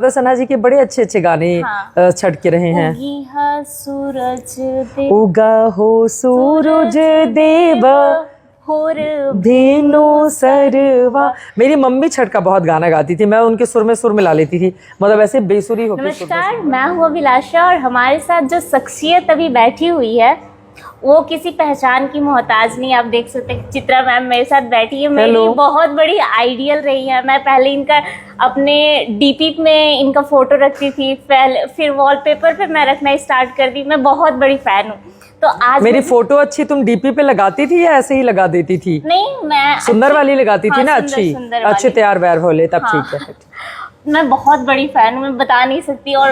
सना जी के बड़े अच्छे अच्छे गाने हाँ। छट के रहे हैं। सूरज दे उगा हो सूरज देव होर धेनु सरवा। मेरी मम्मी छठ का बहुत गाना गाती थी, मैं उनके सुर में सुर मिला लेती थी, मतलब ऐसे बेसुरी होकर। नमस्कार, मैं हूँ अभिलाषा और हमारे साथ जो शख्सियत अभी बैठी हुई है वो किसी पहचान की मोहताज नहीं। आप देख सकते हैं चित्रा मैम मेरे साथ बैठी है, मेरी बहुत बड़ी आइडियल रही है। मैं पहले इनका अपने डीपी में इनका फोटो रखती थी, फिर वॉलपेपर पे मैं रखना स्टार्ट कर दी। मैं बहुत बड़ी फैन हूँ। तो आज मेरी फोटो अच्छी तुम डीपी पे लगाती थी या ऐसे ही लगा देती थी? नहीं, मैं सुंदर वाली लगाती थी ना, अच्छी तैयार वैर वाले, तब ठीक है। मैं बहुत बड़ी फैन हूँ, मैं बता नहीं सकती। और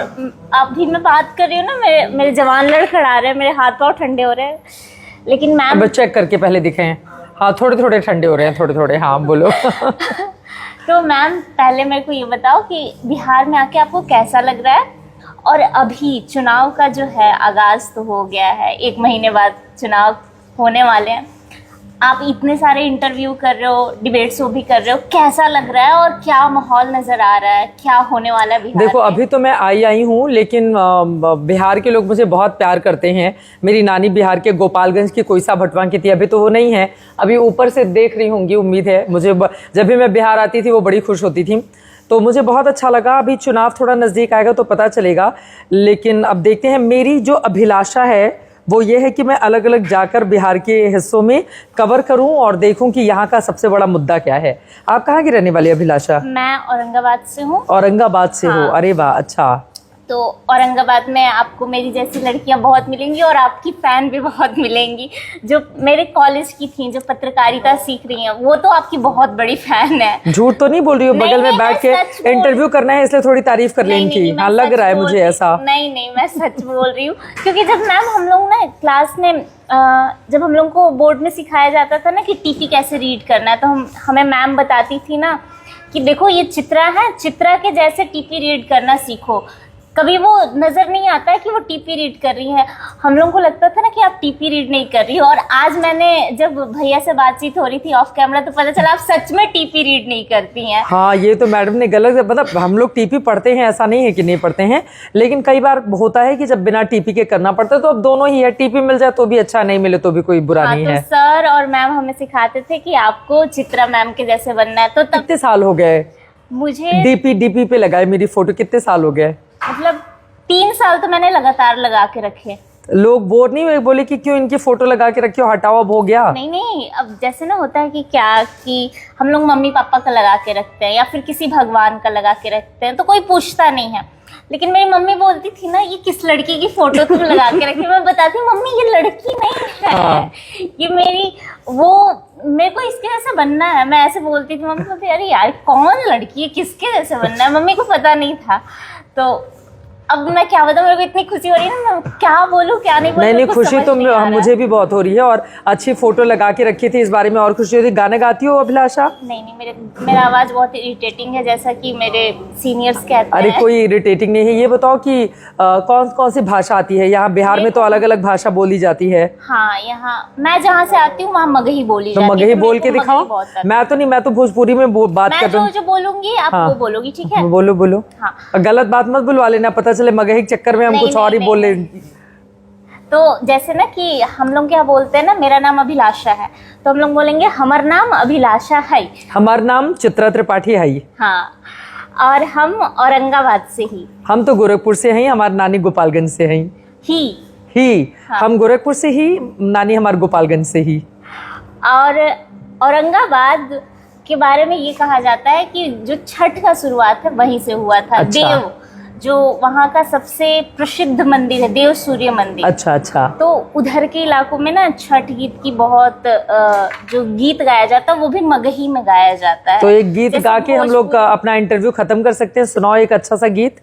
अभी मैं बात कर रही हूँ ना, मेरे जवान लड़खड़ा रहे हैं, मेरे हाथ पाँव ठंडे हो रहे हैं। लेकिन मैम चेक करके पहले दिखे, हाँ थोड़े थोड़े ठंडे हो रहे हैं, थोड़े थोड़े, हाँ बोलो। तो मैम पहले मेरे को ये बताओ कि बिहार में आके आपको कैसा लग रहा है? और अभी चुनाव का जो है आगाज तो हो गया है, 1 महीने बाद चुनाव होने वाले हैं। आप इतने सारे इंटरव्यू कर रहे हो, डिबेट शो भी कर रहे हो, कैसा लग रहा है और क्या माहौल नजर आ रहा है, क्या होने वाला है बिहार? देखो अभी तो मैं आई हूँ, लेकिन बिहार के लोग मुझे बहुत प्यार करते हैं। मेरी नानी बिहार के गोपालगंज की कोईसा भटवा की थी, अभी तो वो नहीं है, अभी ऊपर से देख रही होंगी, उम्मीद है मुझे। जब भी मैं बिहार आती थी वो बड़ी खुश होती थी, तो मुझे बहुत अच्छा लगा। अभी चुनाव थोड़ा नज़दीक आएगा तो पता चलेगा, लेकिन अब देखते हैं। मेरी जो अभिलाषा है वो ये है कि मैं अलग अलग जाकर बिहार के हिस्सों में कवर करूं और देखूं कि यहाँ का सबसे बड़ा मुद्दा क्या है। आप कहाँ की रहने वाली अभिलाषा? मैं औरंगाबाद से हूँ। औरंगाबाद से हो? अरे वाह, अच्छा। तो औरंगाबाद में आपको मेरी जैसी लड़कियां बहुत मिलेंगी और आपकी फैन भी बहुत मिलेंगी, जो मेरे कॉलेज की थी, जो पत्रकारिता सीख रही हैं, वो तो आपकी बहुत बड़ी फैन है। झूठ तो नहीं बोल रही हो? बगल में बैठ के इंटरव्यू करना है इसलिए थोड़ी तारीफ कर लेंगी की। हाँ लग रहा है मुझे ऐसा। नहीं, मैं सच बोल रही हूँ। क्योंकि जब मैम हम लोग ना क्लास में जब हम लोग को बोर्ड में सिखाया जाता था ना कि टीपी कैसे रीड करना है, तो हमें मैम बताती थी ना कि देखो ये चित्रा है, चित्रा के जैसे टीपी रीड करना सीखो। कभी वो नजर नहीं आता है कि वो टीपी रीड कर रही है। हम लोगों को लगता था ना कि आप टीपी रीड नहीं कर रही हो। और आज मैंने जब भैया से बातचीत हो रही थी ऑफ कैमरा, तो पता चला आप सच में टीपी रीड नहीं करती हैं। हाँ ये तो मैडम ने गलत, मतलब हम लोग टीपी पढ़ते हैं, ऐसा नहीं है कि नहीं पढ़ते हैं, लेकिन कई बार होता है कि जब बिना टीपी के करना पड़ता है, तो अब दोनों ही है। टीपी मिल जाए तो भी अच्छा, नहीं मिले तो भी कोई बुरा नहीं है। सर और मैम हमें सिखाते थे कि आपको चित्रा मैम के जैसे बनना है। तो कितने साल हो गए मुझे डीपी पे लगाए मेरी फोटो? कितने साल हो गए? मतलब 3 साल तो मैंने लगातार लगा के रखे। लोग बोर नहीं हुए, बोले कि क्यों इनकी फोटो लगा के रखी हो, हटाओ अब हो गया? नहीं, अब जैसे ना होता है कि हम लोग मम्मी पापा का लगा के रखते हैं या फिर किसी भगवान का लगा के रखते हैं, तो कोई पूछता नहीं है। लेकिन मेरी मम्मी बोलती थी ना, ये किस लड़की की फोटो तुम लगा के रखी? मैं बताती मम्मी ये लड़की नहीं है, ये मेरे को इसके जैसे बनना है। मैं ऐसे बोलती थी, मम्मी बोलती अरे यार कौन लड़की है, किसके जैसे बनना है? मम्मी को पता नहीं था। तो अब मैं क्या बताऊं, मेरे को इतनी खुशी हो रही है ना, मैं क्या बोलूं क्या नहीं बोलूं। नहीं खुशी तो मुझे भी बहुत हो रही है, और अच्छी फोटो लगा के रखी थी, इस बारे में और खुशी होती। गाने गाती हो अभिलाषा? नहीं, मेरा आवाज बहुत इरिटेटिंग है, जैसा कि मेरे सीनियर्स कहते हैं। अरे कोई इरिटेटिंग नहीं है। ये बताओ कि कौन कौन सी भाषा आती है? यहाँ बिहार में तो अलग अलग भाषा बोली जाती है। हाँ, यहाँ मैं जहाँ से आती हूँ वहाँ मगही बोली जाती है। तो मगही बोल के दिखाओ। मैं तो भोजपुरी में बात कर रही हूँ। जो बोलूंगी आप वो बोलोगी, ठीक है? बोलो। हाँ। गलत बात मत बुलवा लेना, पता चले मगही के चक्कर में हम कुछ और ही बोल ले। तो जैसे ना कि हम लोग क्या बोलते हैं ना, मेरा नाम अभिलाषा है, तो हम लोग बोलेंगे हमार नाम अभिलाषा है, हमार नाम चित्रा त्रिपाठी है। हाँ, और हम औरंगाबाद से ही। हम तो गोरखपुर से हैं, हमारी नानी गोपालगंज से हैं। हाँ। हम गोरखपुर से ही, नानी हमारे गोपालगंज से ही। और औरंगाबाद के बारे में ये कहा जाता है कि जो छठ का शुरुआत है वहीं से हुआ था। अच्छा। देव, जो वहाँ का सबसे प्रसिद्ध मंदिर है, देव सूर्य मंदिर। अच्छा। तो उधर के इलाकों में ना छठ गीत की बहुत जो गीत गाया जाता है वो भी मगही में गाया जाता है। तो एक गीत गा के हम लोग अपना इंटरव्यू खत्म कर सकते हैं। सुनाओ एक अच्छा सा गीत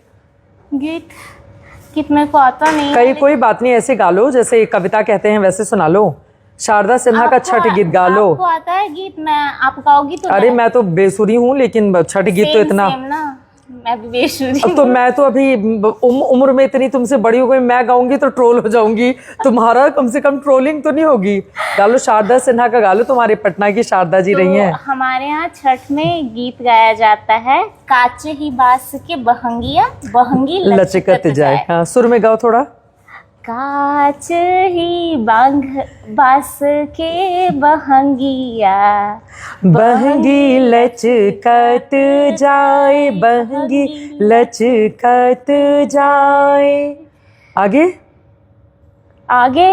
मेरे को आता नहीं। कोई बात नहीं, ऐसे गा लो जैसे कविता कहते हैं वैसे सुना लो। शारदा सिन्हा का छठ गीत गा लो। आपको आता है गीत? मैं आप गाओगी तो? अरे मैं तो बेसुरी हूँ, लेकिन छठ गीत तो इतना मैं भी बेसुरी अब तो मैं तो अभी उम्र में इतनी तुमसे बड़ी हो गई, मैं गाऊंगी तो ट्रोल हो जाऊंगी, तुम्हारा कम से कम ट्रोलिंग तो नहीं होगी। गालो शारदा सिन्हा का गालो, तुम्हारे पटना की शारदा जी रही हैं। हमारे यहाँ छठ में गीत गाया जाता है, काचे ही बास के बहंगिया बहंगी लचकत जाए। हाँ, सुर में गाओ थोड़ा। काच ही बास के बहंगिया बहंगी लचकत जाए, बहंगी लचकत जाए। आगे आगे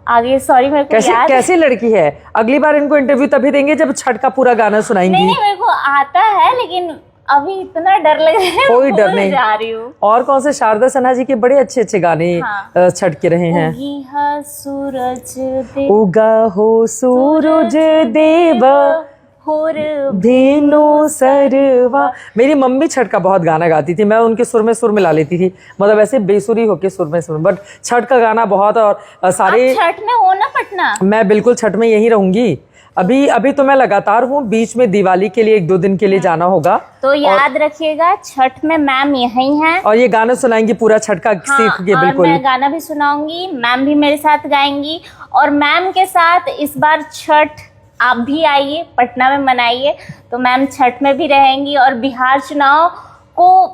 आगे सॉरी मेरे को कैसे याद कैसी लड़की है? अगली बार इनको इंटरव्यू तभी देंगे जब छठ का पूरा गाना सुनाएंगी। नहीं मेरे को आता है, लेकिन अभी इतना डर लग रहा है, कोई डर भूल नहीं। जा रही हूँ। और कौन से? शारदा सिन्हा जी के बड़े अच्छे अच्छे गाने हाँ। छठ के रहे हैं। उगी हा सूरज दे उगा हो सूरज देव होर धेनु सरवा। मेरी मम्मी छठ का बहुत गाना गाती थी, मैं उनके सुर में सुर मिला लेती थी, मतलब ऐसे बेसुरी होके सुर में सुर। बट छठ का गाना बहुत, और सारे आप छठ में हो ना पटना? मैं बिल्कुल छठ में यहीं रहूंगी। अभी तो मैं लगातार हूँ, बीच में दिवाली के लिए 1-2 दिन के लिए जाना होगा। तो याद रखिएगा छठ में मैम यहीं हैं और ये गाना सुनाएंगी पूरा छठ का सीख के। और बिल्कुल मैं गाना भी सुनाऊंगी, मैम भी मेरे साथ गाएंगी। और मैम के साथ इस बार छठ आप भी आइए, पटना में मनाइए। तो मैम छठ में भी रहेंगी और बिहार चुनाव को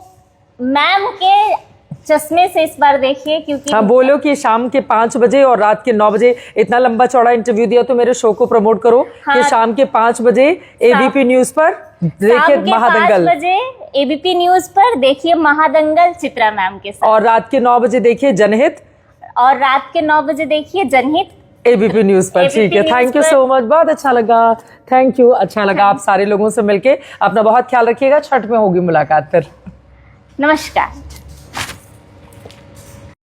मैम के चश्मे से इस बार देखिए, क्योंकि हाँ, बोलो कि शाम के 5 बजे और रात के 9 बजे। इतना लंबा चौड़ा इंटरव्यू दिया तो मेरे शो को प्रमोट करो। हाँ, कि शाम के 5 बजे एबीपी न्यूज पर देखिए महादंगल, 5 बजे एबीपी न्यूज पर देखिए महादंगल चित्रा मैम के साथ, और रात के 9 बजे देखिए जनहित, और रात के 9 बजे देखिए जनहित एबीपी न्यूज पर। ठीक है, थैंक यू सो मच, बहुत अच्छा लगा। थैंक यू, अच्छा लगा आप सारे लोगों से मिलके। अपना बहुत ख्याल रखिएगा, छठ में होगी मुलाकात फिर। नमस्कार।